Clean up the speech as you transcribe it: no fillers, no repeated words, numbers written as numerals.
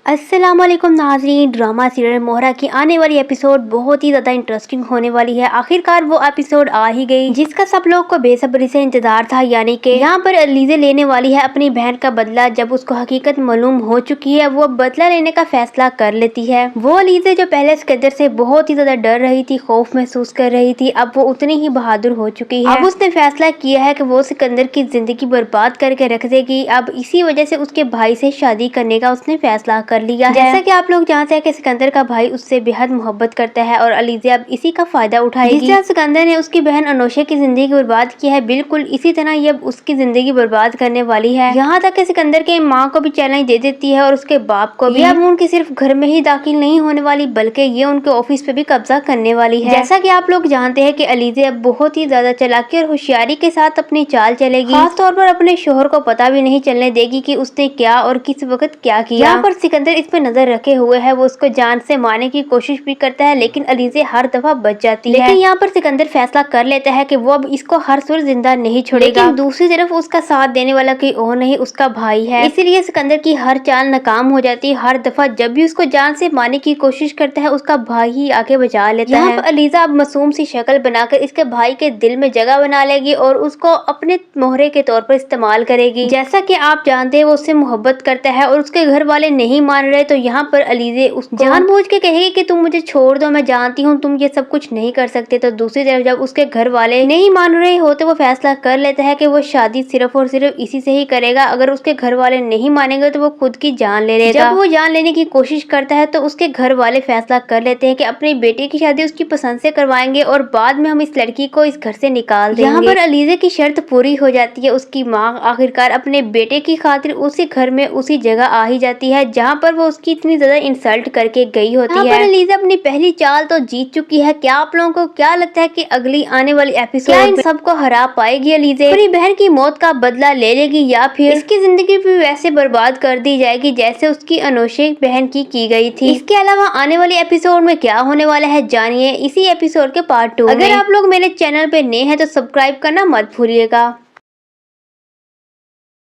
अस्सलाम वालेकुम नाज़रीन। ड्रामा सीरियल मोहरा की आने वाली एपिसोड बहुत ही ज़्यादा इंटरेस्टिंग होने वाली है। आखिरकार वो एपिसोड आ ही गई जिसका सब लोग को बेसब्री से इंतजार था। यानी कि यहाँ पर अलीज़ा लेने वाली है अपनी बहन का बदला। जब उसको हकीकत मालूम हो चुकी है वो बदला लेने का फैसला कर लेती है। वो अलीज़ा जो पहले सिकंदर से बहुत ही ज़्यादा डर रही थी, खौफ महसूस कर रही थी, अब वो उतनी ही बहादुर हो चुकी है। अब उसने फैसला किया है कि वो सिकंदर की जिंदगी बर्बाद करके रख देगी। अब इसी वजह से उसके भाई से शादी करने का उसने फैसला कर लिया है। जैसा कि आप लोग जानते हैं कि सिकंदर का भाई उससे बेहद मोहब्बत करता है और अलीज़ा अब इसी का फायदा उठाएगी। जिस तरह सिकंदर ने उसकी बहन अनोशा की जिंदगी बर्बाद की है, बिल्कुल इसी तरह ये अब उसकी जिंदगी बर्बाद करने वाली है। यहाँ तक कि सिकंदर के माँ को भी चैलेंज दे देती है और उसके बाप को भी। अब उनकी सिर्फ घर में ही दाखिल नहीं होने वाली बल्कि ये उनके ऑफिस पे भी कब्जा करने वाली है। जैसा कि आप लोग जानते हैं कि अलीज़ा अब बहुत ही ज्यादा चालाकी और होशियारी के साथ अपनी चाल चलेगी। खास तौर पर अपने शोहर को पता भी नहीं चलने देगी कि उसने क्या और किस वक्त क्या किया। यहाँ पर सिकंदर इस पे नजर रखे हुए है। वो उसको जान से मारने की कोशिश भी करता है लेकिन अलीज़ा हर दफा बच जाती है। लेकिन यहाँ पर सिकंदर फैसला कर लेता है कि वो अब इसको हर सूरत जिंदा नहीं छोड़ेगा। लेकिन दूसरी तरफ उसका साथ देने वाला कोई और नहीं, उसका भाई है। इसीलिए सिकंदर की हर चाल नाकाम हो जाती है। हर दफा जब भी उसको जान से मारने की कोशिश करता है उसका भाई ही आके बचा लेता है। यहाँ पर अलीज़ा अब मासूम सी शक्ल बनाकर इसके भाई के दिल में जगह बना लेगी और उसको अपने मोहरे के तौर पर इस्तेमाल करेगी। जैसा कि आप जानते हैं वो उससे मोहब्बत करता है और उसके घर वाले नहीं मान रहे, तो यहाँ पर अलीज़ा उसको जानबूझ के कहेगी कि तुम मुझे छोड़ दो, मैं जानती हूँ तुम ये सब कुछ नहीं कर सकते। तो दूसरी तरफ जब उसके घर वाले नहीं मान रहे होते वो फैसला कर लेता है कि वो शादी सिर्फ और सिर्फ इसी से ही करेगा। अगर उसके घर वाले नहीं मानेंगे तो वो खुद की जान ले लेगा। जब वो जान लेने की कोशिश करता है तो उसके घर वाले फैसला कर लेते हैं कि अपनी बेटी की शादी उसकी पसंद से करवाएंगे और बाद में हम इस लड़की को इस घर से निकाल देंगे। यहाँ पर अलीज़ा की शर्त पूरी हो जाती है। उसकी माँ आखिरकार अपने बेटे की खातिर उसी घर में उसी जगह आ ही जाती है जहाँ पर वो उसकी इतनी ज्यादा इंसल्ट करके गई होती है। पर अलीज़ा अपनी पहली चाल तो जीत चुकी है। क्या आप लोगों को क्या लगता है कि अगली आने वाली एपिसोड क्या इन सबको हरा पाएगी अलीज़ा? अपनी बहन की मौत का बदला ले लेगी या फिर इसकी जिंदगी भी वैसे बर्बाद कर दी जाएगी जैसे उसकी अनोशा बहन की गई थी? इसके अलावा आने वाली एपिसोड में क्या होने वाला है जानिए इसी एपिसोड के पार्ट 2 में। अगर आप लोग मेरे चैनल पे नए हैं तो सब्सक्राइब करना मत भूलिएगा।